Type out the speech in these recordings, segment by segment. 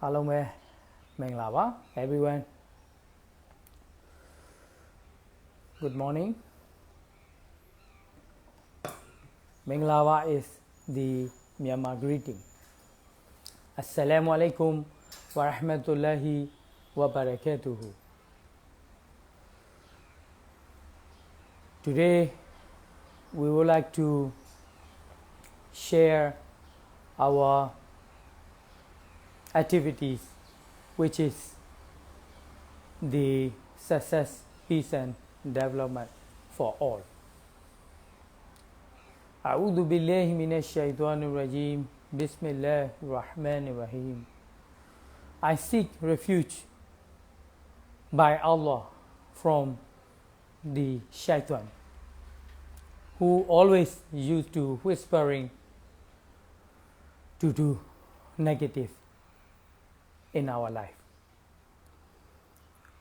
အားလုံးပဲမင်္ဂလာပါ everyone. Good morning. Minglawa is the Myanmar greeting. Assalamu alaikum wa rahmatullahi wa barakatuhu. Today we would like to share our activities, which is the success, peace and development for all. أعوذ بالله من الشيطان الرجيم بسم الله الرحمن الرحيم. I seek refuge by Allah from the shaitan, who always used to whispering to do negative in our life.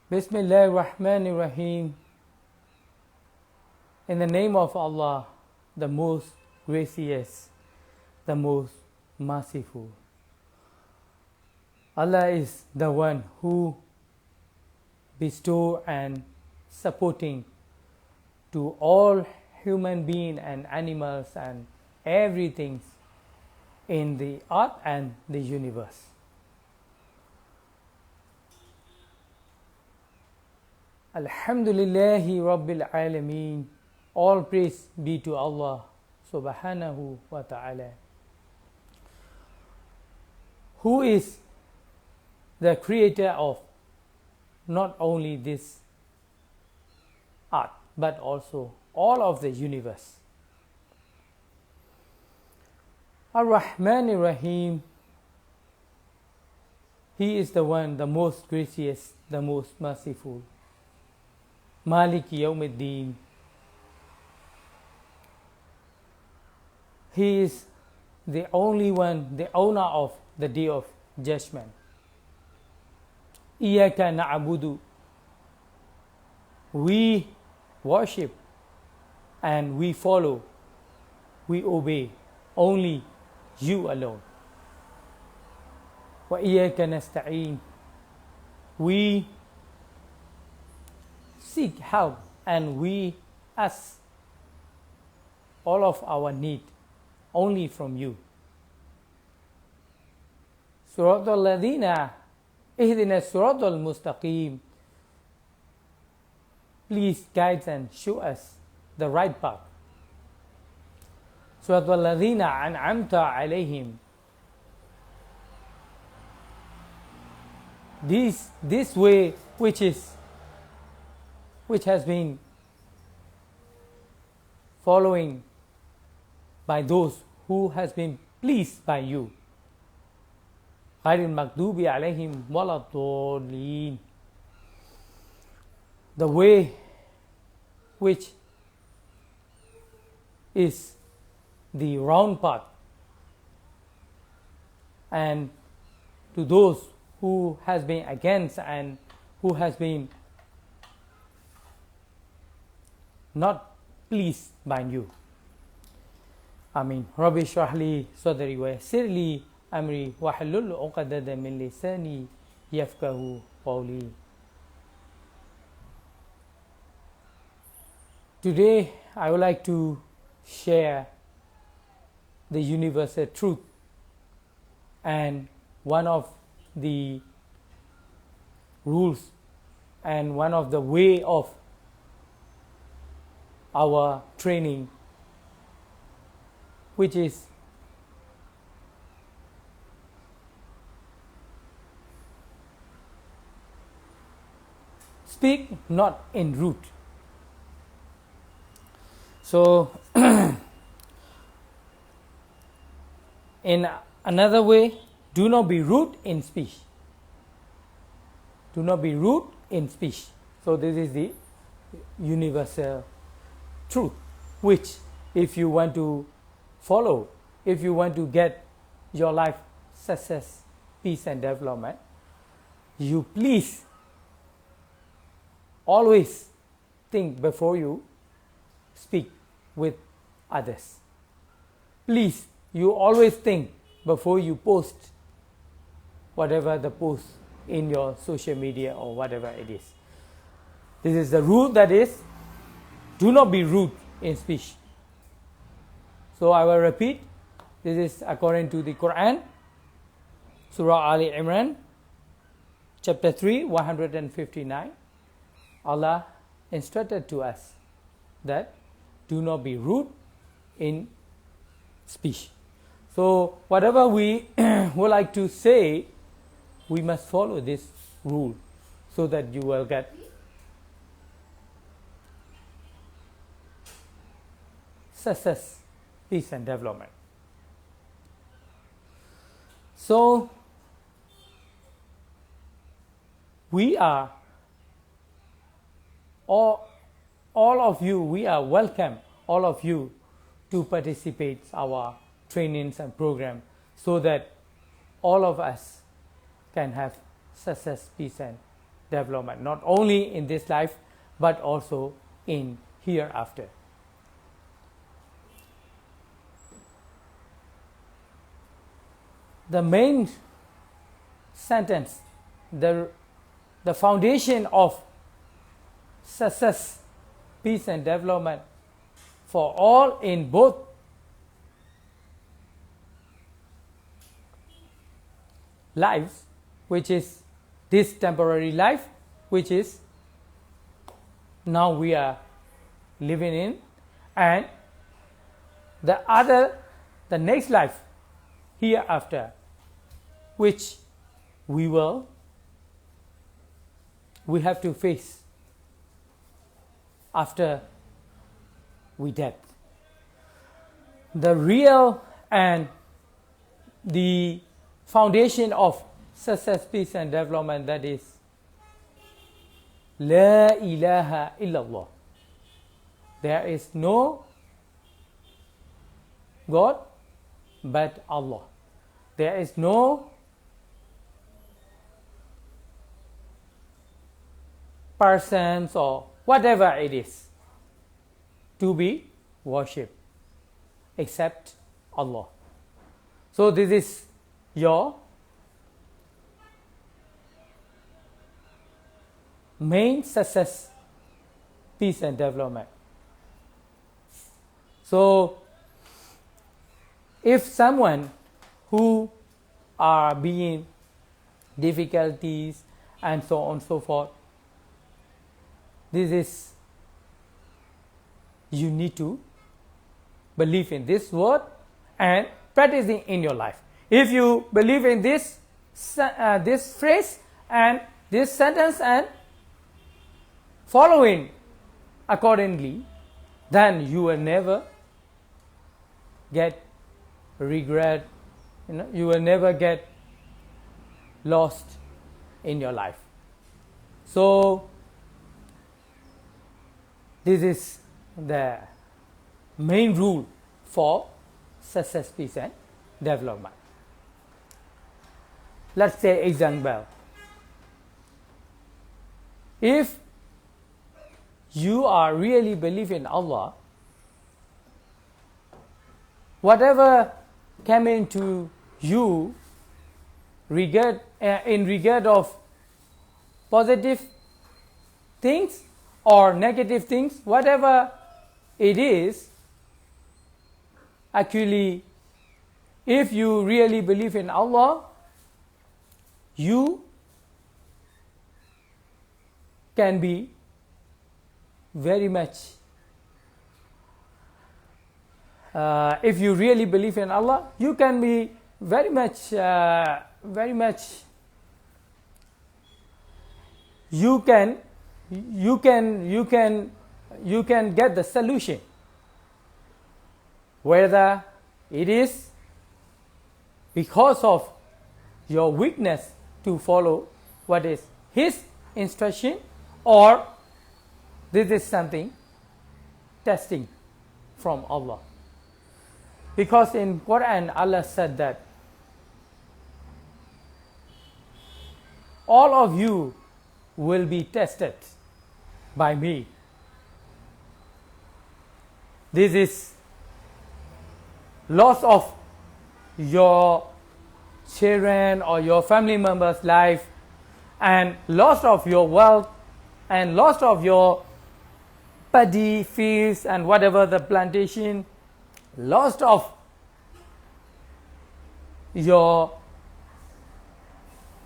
Bismillah ar-Rahman ar-Rahim. In the name of Allah, the most gracious, the most merciful. Allah is the one who bestow and supporting to all human beings and animals and everything in the earth and the universe. Alhamdulillahi Rabbil Alameen. All praise be to Allah subhanahu wa ta'ala, who is the creator of not only this earth but also all of the universe. Ar-Rahman ar-Rahim. He is the one, the most gracious, the most merciful. Malik Yawmiddin. He is the only one, the owner of the day of judgment. Iyaka na'budu. We worship and we follow, we obey only you alone. Wa iyaka nasta'in. We seek help and we ask all of our need only from you. Suratul Ladina Ihdina Suratul Mustaqim. Please guide and show us the right path. Suratul Ladina An'amta Alayhim. This way which has been following by those who has been pleased by you. Ghairil maghdubi alayhim waladdallin. The way which is the round path, and to those who has been against and who has been not pleased by you. Amin. Rabbi shrah li sadri wa yassir li amri wahlul 'uqdatan min lisani yafqahu qawli. Today I would like to share the universal truth, and one of the rules and one of the way of our training, which is speak not in root. So in another way, do not be rude in speech. Do not be rude in speech. So this is the universal truth, which if you want to follow, if you want to get your life success, peace and development, you please always think before you speak with others. Please, you always think before you post whatever the post in your social media or whatever it is. This is the rule, that is, do not be rude in speech. So I will repeat. This is according to the Quran, Surah Ali Imran, chapter 3, 159. Allah instructed to us that do not be rude in speech. So whatever we would like to say, we must follow this rule so that you will get success, peace and development. So we are all of you, we are welcome, all of you, to participate our trainings and program so that all of us can have success, peace and development, not only in this life but also in hereafter. The main sentence, the foundation of success, peace and development for all in both lives, which is this temporary life, which is now we are living in, and the next life hereafter, which we have to face after we dead. The real and the foundation of success, peace and development, that is La ilaha illallah. There is no God but Allah. There is no persons or whatever it is to be worshipped except Allah. So this is your main success, peace and development. So if someone who are being difficulties and so on and so forth, this is, you need to believe in this word and practicing in your life. If you believe in this phrase and this sentence and following accordingly, then you will never get regret, you will never get lost in your life. So this is the main rule for success, peace and development. Let's say example. If you are really believe in Allah, whatever came into you in regard of positive things or negative things, whatever it is, actually, if you really believe in Allah, you can be very much, if you really believe in Allah, you can be very much, you can get the solution, whether it is because of your weakness to follow what is His instruction, or this is something testing from Allah. Because in Quran Allah said that all of you will be tested by me. This is loss of your children or your family members' life, and loss of your wealth, and loss of your paddy fields and whatever the plantation, loss of your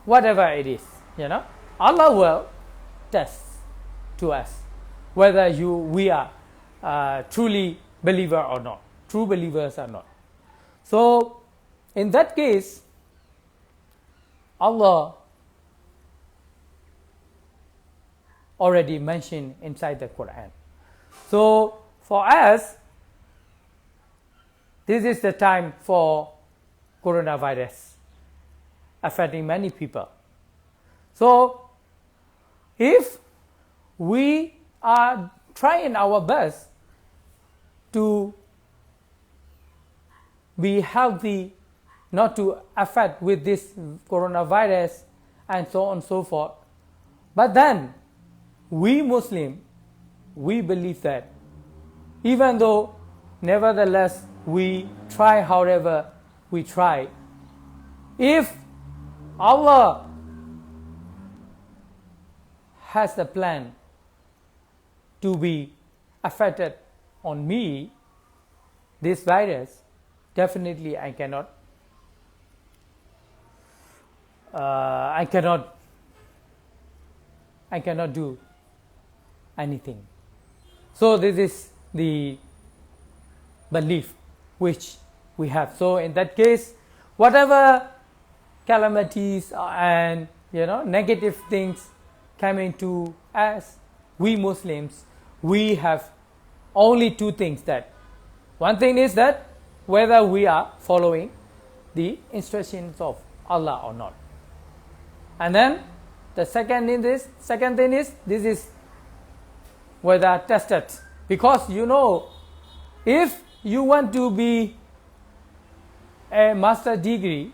whatever it is, Allah will test to us whether we are truly believer or not, true believers or not. So in that case, Allah already mentioned inside the Quran. So for us, this is the time for coronavirus affecting many people. So if we are trying our best to be healthy, not to affect with this coronavirus and so on and so forth, but then we Muslim, we believe that even though nevertheless we try however we try, if Allah has the plan to be affected on me, this virus, definitely I cannot do anything. So this is the belief which we have. So in that case, whatever calamities and negative things coming to us, we Muslims, we have only two things. That one thing is that whether we are following the instructions of Allah or not, and then the second thing is this is whether tested, because if you want to be a master degree,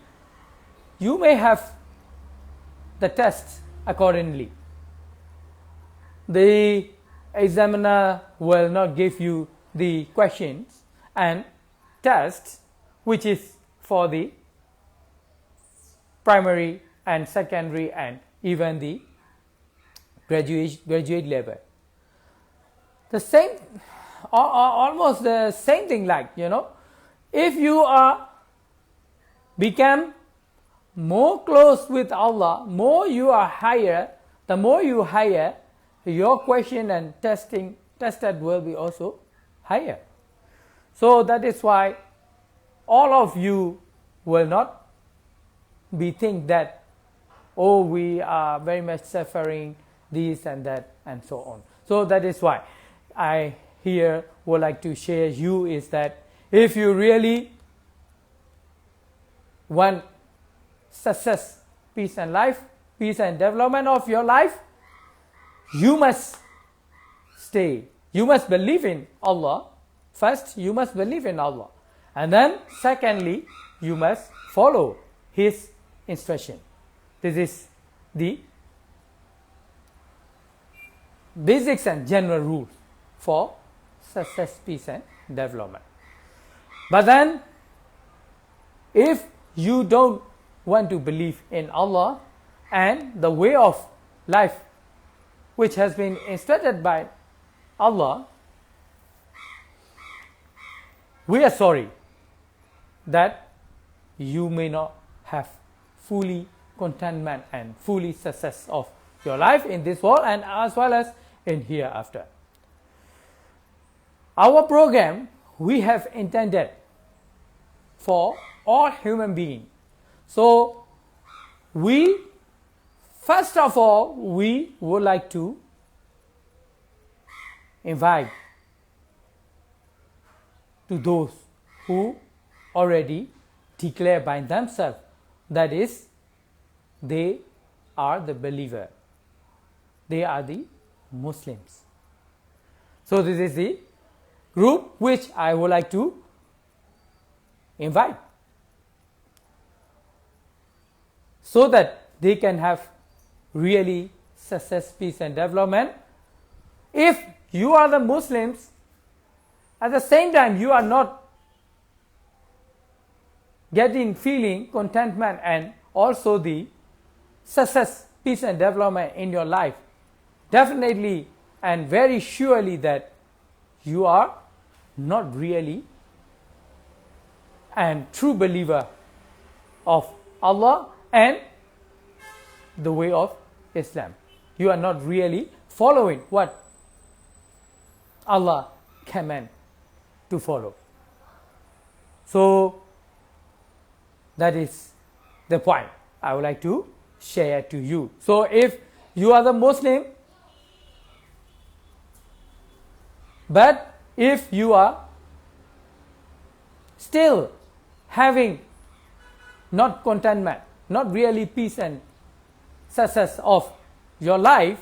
you may have the test accordingly. The examiner will not give you the questions and tests which is for the primary and secondary and even the graduate level. The same, almost the same thing, like if you are become more close with Allah, more you are higher, the more you higher, your question and tested will be also higher. So that is why all of you will not be think that, oh, we are very much suffering this and that and so on. So that is why I here would like to share you is that if you really want success, peace and life, peace and development of your life, you must you must believe in Allah. First, you must believe in Allah, and then secondly, you must follow His instruction. This is the basics and general rules for success, peace and development. But then, if you don't want to believe in Allah and the way of life which has been instructed by Allah, we are sorry that you may not have fully contentment and fully success of your life in this world and as well as in hereafter. Our program we have intended for all human beings. So we, first of all, we would like to invite to those who already declare by themselves, that is, they are the believer, they are the Muslims. So this is the group which I would like to invite, so that they can have really success, peace and development. If you are the Muslims, at the same time you are not getting feeling contentment and also the success, peace and development in your life, definitely and very surely that you are not really a true believer of Allah and the way of Islam. You are not really following what Allah command to follow. So that is the point I would like to share to you. So if you are the Muslim, but if you are still having not contentment, not really peace and success of your life,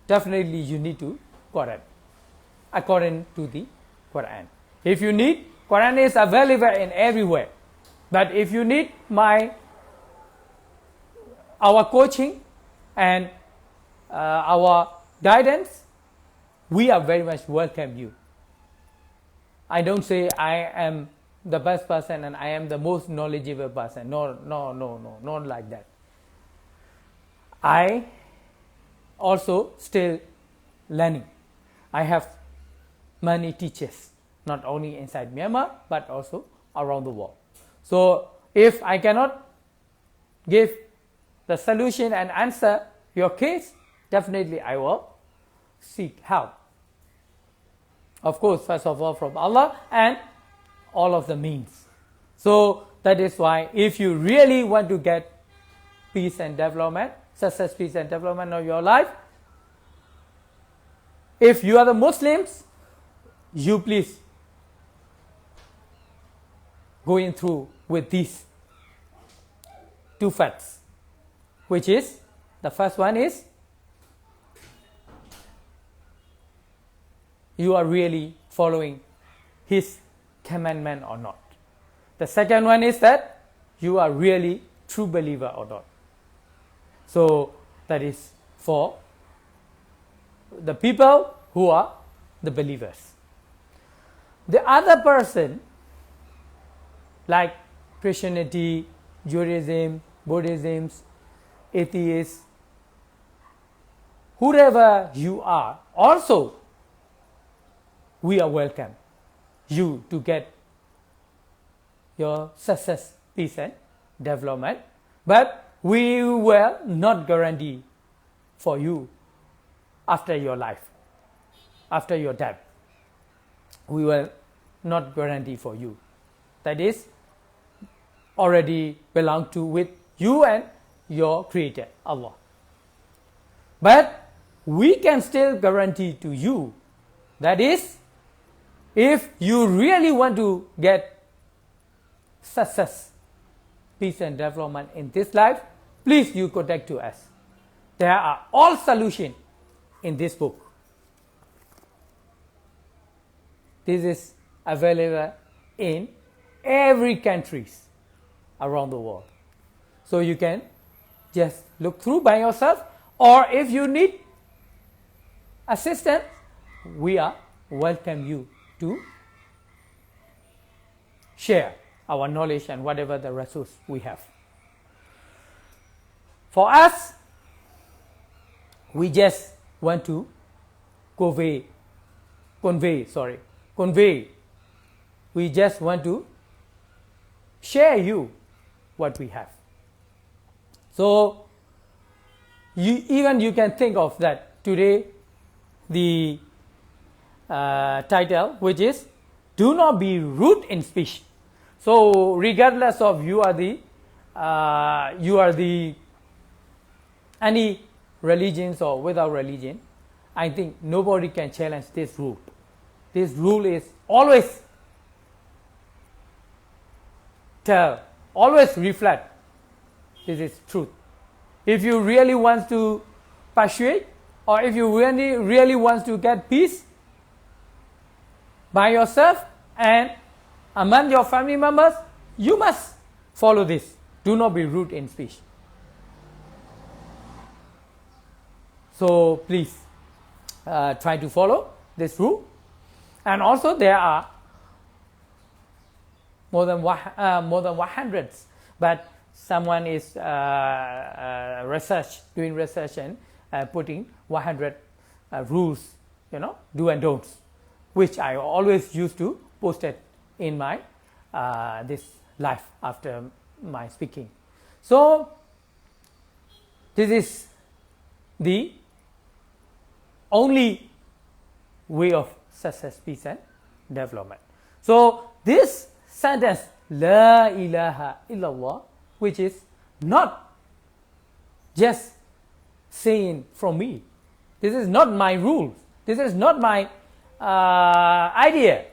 definitely you need to Quran according to the Quran. If you need, Quran is available in everywhere. But if you need our coaching and our guidance, we are very much welcome you. I don't say I am the best person and I am the most knowledgeable person. No, not like that. I also still learning. I have many teachers, not only inside Myanmar, but also around the world. So if I cannot give the solution and answer your case, definitely I will seek help. Of course, first of all from Allah and all of the means. So that is why if you really want to get peace and development, success, peace and development of your life, if you are the Muslims, you please going through with these two facts, which is, the first one is you are really following his commandment or not. The second one is that you are really true believer or not. So that is for the people who are the believers. The other person, like Christianity, Judaism, Buddhism, atheists, whoever you are, also we are welcome you to get your success, peace and development, but we will not guarantee for you after your life, after your death. We will not guarantee for you. That is already belong to with you and your creator, Allah. But we can still guarantee to you, that is, if you really want to get success, peace and development in this life, please you contact to us. There are all solutions in this book. This is available in every countries around the world. So you can just look through by yourself, or if you need assistance, we are welcome you to share our knowledge and whatever the resource we have. For us, we just want to convey. We just want to share you what we have. So you can think of that today, the title, which is "Do not be rude in speech." So regardless of you are the any religions or without religion, I think nobody can challenge this rule. This rule is always always reflect. This is truth. If you really want to persuade, or if you really want to get peace by yourself and among your family members, you must follow this. Do not be rude in speech. So please try to follow this rule. And also there are more than 100, but someone is doing research and putting 100 rules, do and don'ts, which I always used to post it in my this live after my speaking. So this is the only way of success, peace and development. So this sentence, La ilaha illallah, which is not just saying from me. This is not my rule. This is not my idea.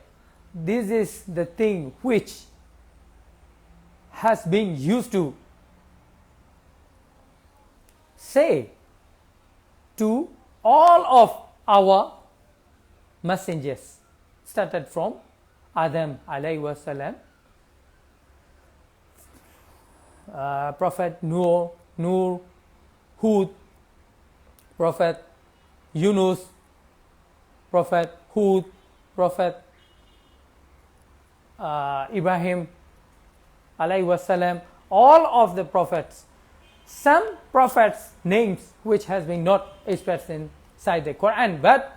This is the thing which has been used to say to all of our messengers, started from Adam alayhi wasallam, Prophet Noor, Hud, Prophet Yunus, Prophet Hud, Prophet Ibrahim alayhi wasallam, all of the prophets. Some prophets' names which has been not expressed inside the Quran, but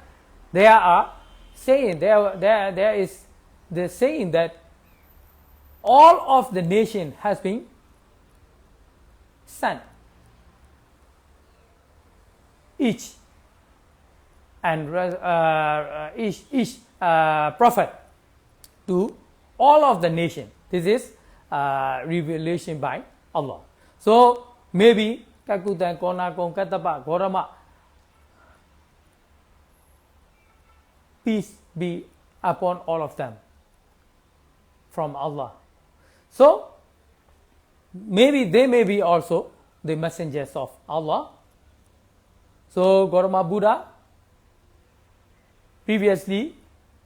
there are saying there is the saying that all of the nation has been sent, each prophet to all of the nation. This is revelation by Allah. So maybe Kakutan Kona Kon Katapa Gorama, peace be upon all of them from Allah. So maybe they may be also the messengers of Allah. So Gautama Buddha, previously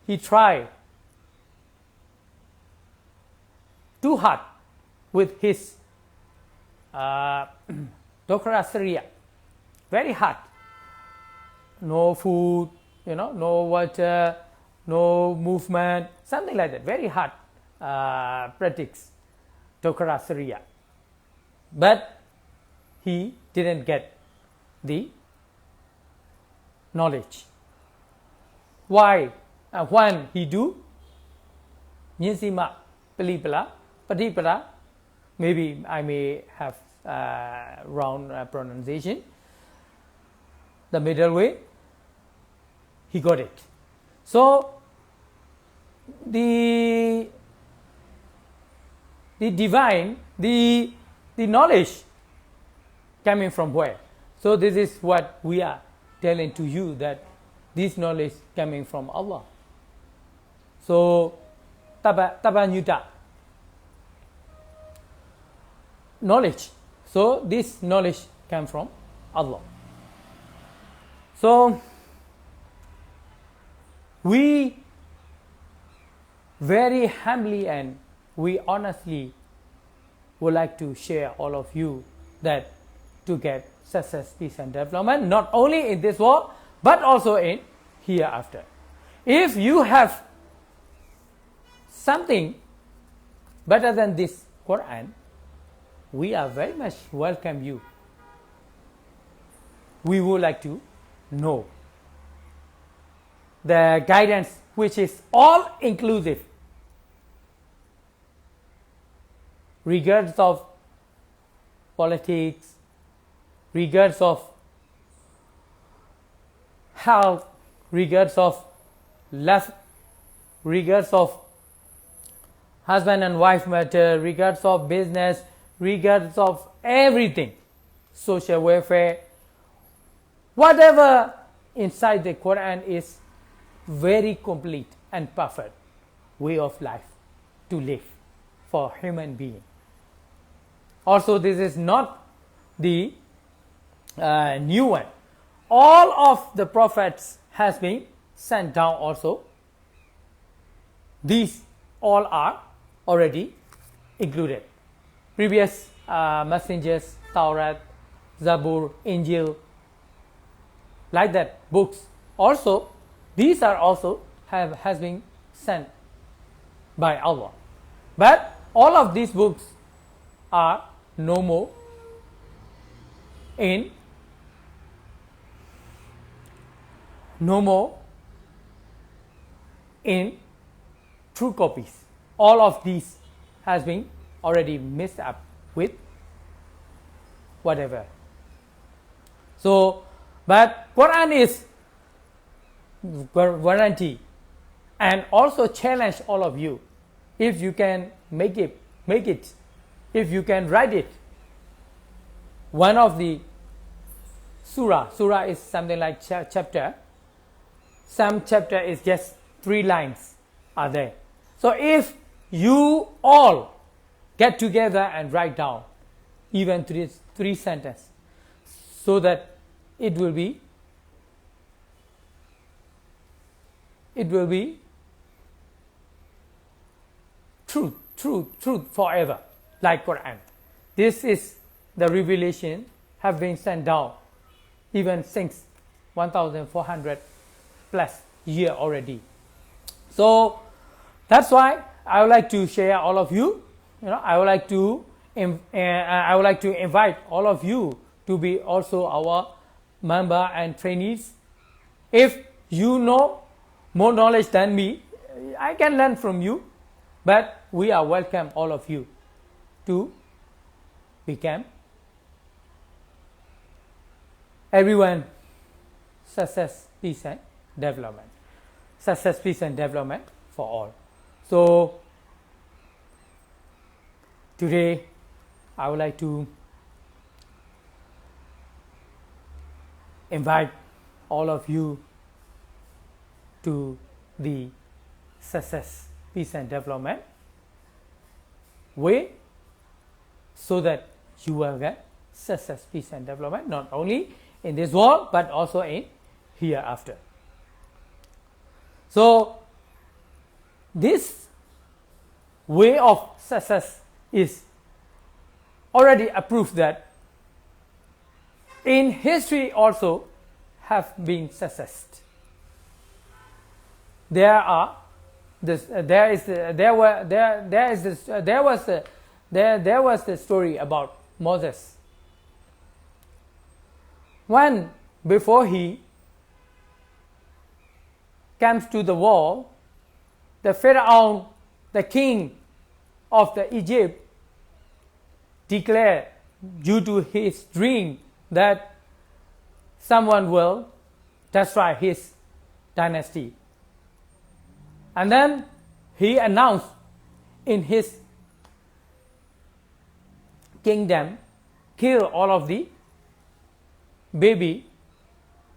he tried too hard with his Dokrasariya, very hard. No food, no water, no movement, something like that. Very hard practice, Dokrasariya. But he didn't get the knowledge. Why? When he do, Nyinsima Palipala, Patipala, maybe I may have wrong pronunciation, the middle way, he got it. So the divine, the knowledge coming from where? So this is what we are telling to you, that this knowledge coming from Allah. So Tabanyuta, knowledge. So this knowledge comes from Allah. So we very humbly and we honestly would like to share all of you that to get success, peace and development, not only in this world, but also in hereafter. If you have something better than this Quran, we are very much welcome you. We would like to know the guidance which is all inclusive, regardless of politics, regardless of health, regardless of love, regardless of husband and wife matter, regardless of business, regardless of everything, social welfare, whatever inside the Quran is very complete and perfect way of life to live for human being. Also, this is not the new one. All of the prophets has been sent down also. These all are already included. Previous messengers, Taurat, Zabur, Injil, like that, books. Also, these are also has been sent by Allah. But all of these books are no more in true copies. All of these has been already mixed up with whatever. So, but Quran is guarantee and also challenge all of you. If you can make it. If you can write it. One of the surah is something like chapter. Some chapter is just 3 lines are there. So if you all get together and write down even three sentences, so that it will be truth forever, like Quran. This is the revelation have been sent down even since 1400 plus year already. So that's why I would like to share all of you. I would like to invite all of you to be also our member and trainees. If you know more knowledge than me, I can learn from you. But we are welcome all of you to become everyone success, peace and development. Success, peace and development for all. So today I would like to invite all of you to the success, peace and development way, so that you will get success, peace and development not only in this world but also in hereafter. So this way of success is already approved that in history also have been successed. There was the story about Moses. When before he comes to the wall, the Pharaoh, the king of the Egypt, declared due to his dream that someone will destroy his dynasty. And then he announced in his kingdom, kill all of the baby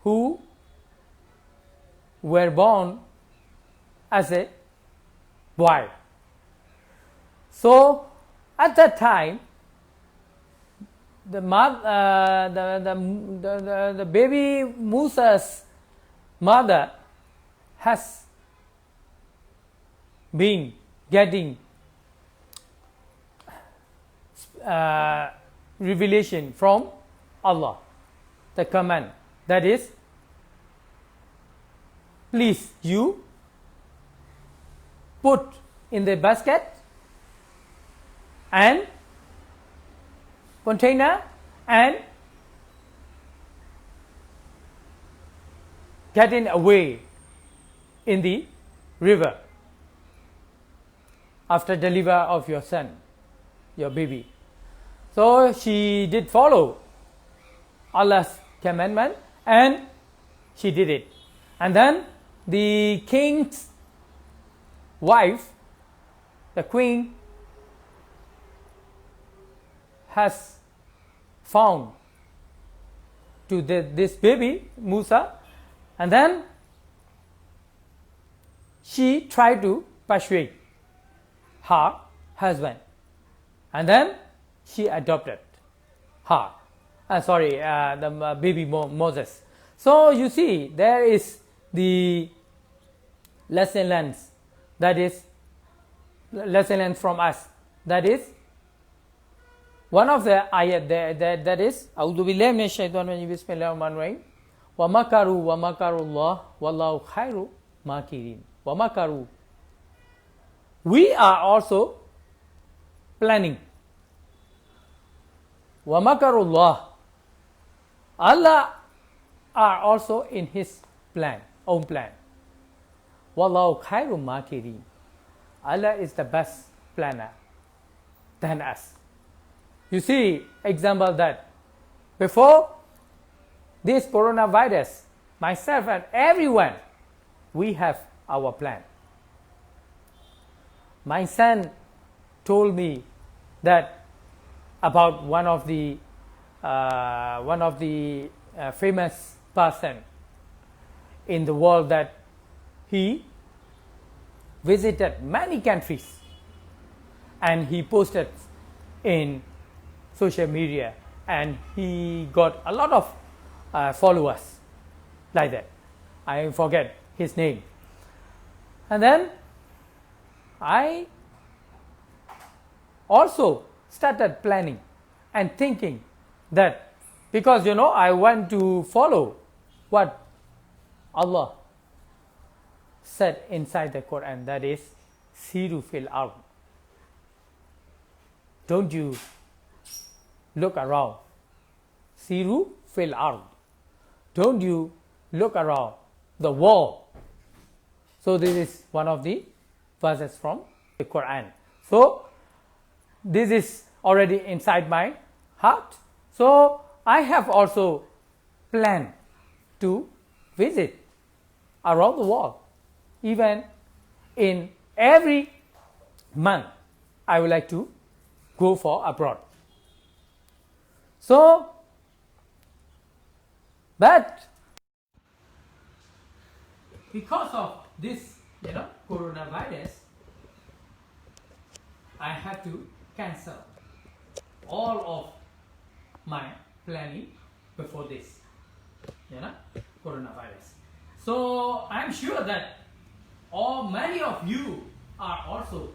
who were born as a boy. So at that time, the baby Musa's mother has been getting revelation from Allah, the command that is, please you put in the basket and container and getting away in the river after deliver of your son, your baby. So she did follow Allah's commandment and she did it. And then the king's wife, the queen, has found to this baby Musa, and then she tried to persuade her husband, and then she adopted her. The baby Moses. So you see, there is the lesson learned. That is lesson learned from us. That is one of the ayat that is A'udhu billahi minash shaitanir rajim, bismillahir rahmanir rahim, wa makarullah wallahu khairu makirin. Wa makaru. We are also planning. وَمَكَرُ Allah are also in his own plan. وَاللَّهُ خَيْرُ مَاكِرِينَ. Allah is the best planner than us. You see, example that before this coronavirus, myself and everyone, we have our plan. My son told me that about one of the famous person in the world, that he visited many countries and he posted in social media and he got a lot of followers like that. I forget his name. And then I also started planning and thinking that, because I want to follow what Allah said inside the Quran, that is Siru fil ard. Don't you look around. Siru fil ard. Don't you look around the world. So this is one of the verses from the Quran. So this is already inside my heart. So I have also planned to visit around the world. Even in every month, I would like to go for abroad. So, but because of this, coronavirus, I had to cancel all of my planning before this, coronavirus. So I'm sure that many of you are also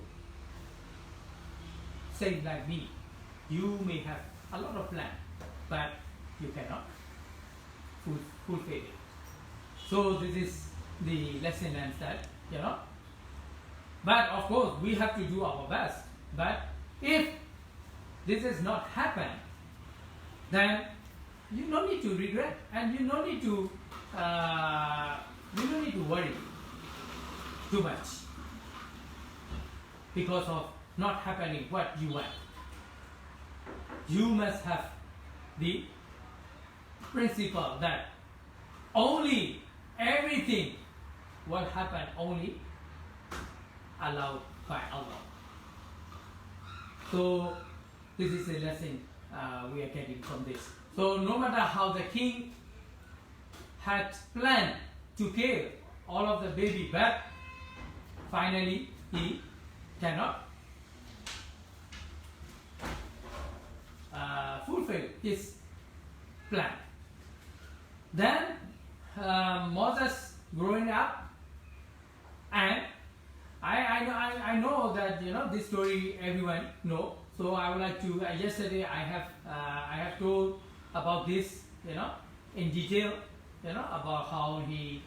same like me. You may have a lot of plan, but you cannot fulfill it. So this is the lesson learned, that But of course we have to do our best. But if this has not happened, then you don't need to regret, and you don't need to worry too much because of not happening what you want. You must have the principle that only everything will happen only allowed by Allah. So this is a lesson we are getting from this. So no matter how the king had planned to kill all of the baby, but finally he cannot fulfill his plan. Then Moses growing up, and I know that this story everyone know. So I would like to. Yesterday I have told about this in detail about how he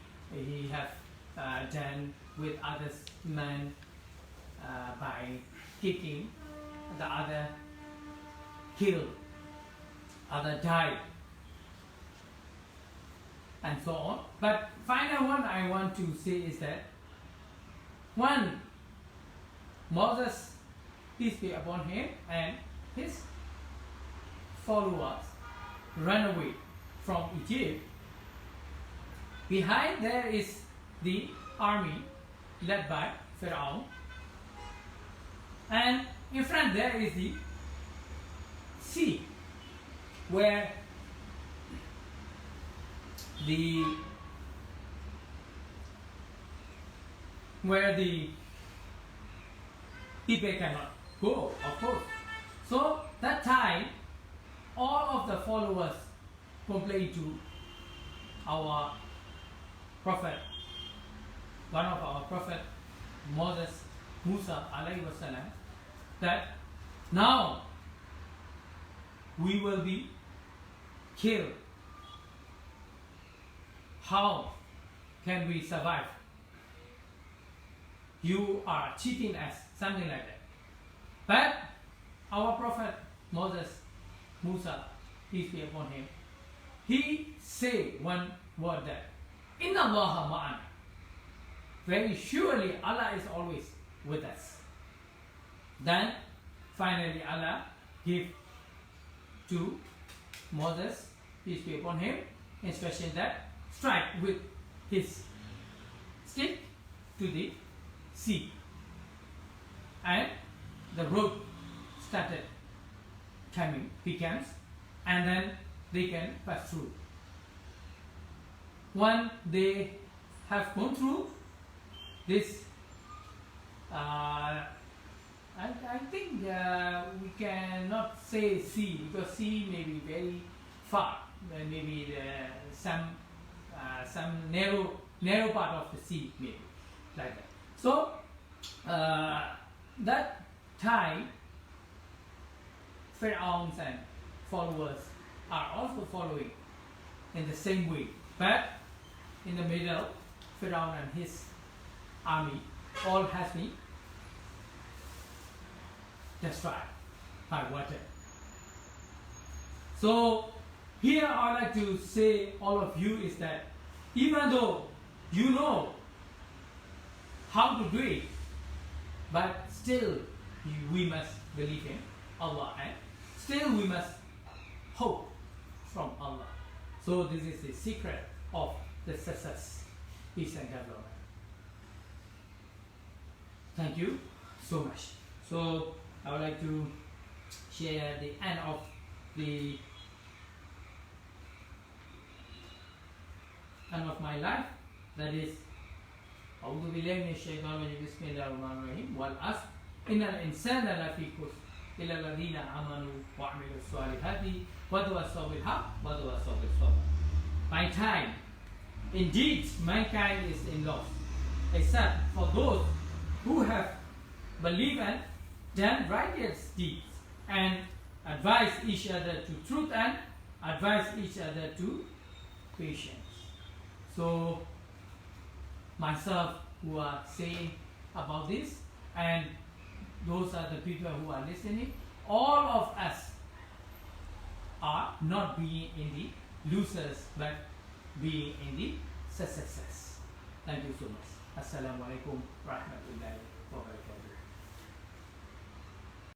have done with others men by kicking the other, kill other, died, and so on. But final one I want to say is that when Moses, peace be upon him, and his followers run away from Egypt, behind there is the army led by Pharaoh, and in front there is the sea where the people cannot go, of course. So that time all of the followers complained to our prophet, one of our prophet, Moses, Musa alayhi wasallam, that now we will be killed. How can we survive? You are cheating us, something like that. But our Prophet Moses, Musa, peace be upon him, he say one word that, Inna Allaha ma'ana. Very surely Allah is always with us. Then finally Allah give to Moses, peace be upon him, instruction that strike with his stick to the sea. And the road started becomes, and then they can pass through. When they have gone through this, I think we cannot say sea, because sea may be very far. Maybe some narrow part of the sea, maybe like that. So that time, Pharaohs and followers are also following in the same way, but in the middle, Pharaoh and his army all has been destroyed by water. So here I would like to say all of you is that even though you know how to do it, but still we must believe in Allah, and still we must hope from Allah. So this is the secret of the success, peace and development. Thank you so much. So I would like to share the end of my life. That is, أعوذ بالله من الشيطان الرجيم بسم الله الرحمن الرحيم والعصر إن الإنسان لفي خسر إلا الذين آمنوا وعملوا الصالحات وتواصوا بالحق وتواصوا بالصبر. By time, indeed, mankind is in loss, except for those who have believed and done righteous deeds, and advise each other to truth and advise each other to patience. So myself who are saying about this, and those are the people who are listening, all of us are not being in the losers, but being in the successes. Thank you so much. Assalamu alaikum warahmatullahi wabarakatuh.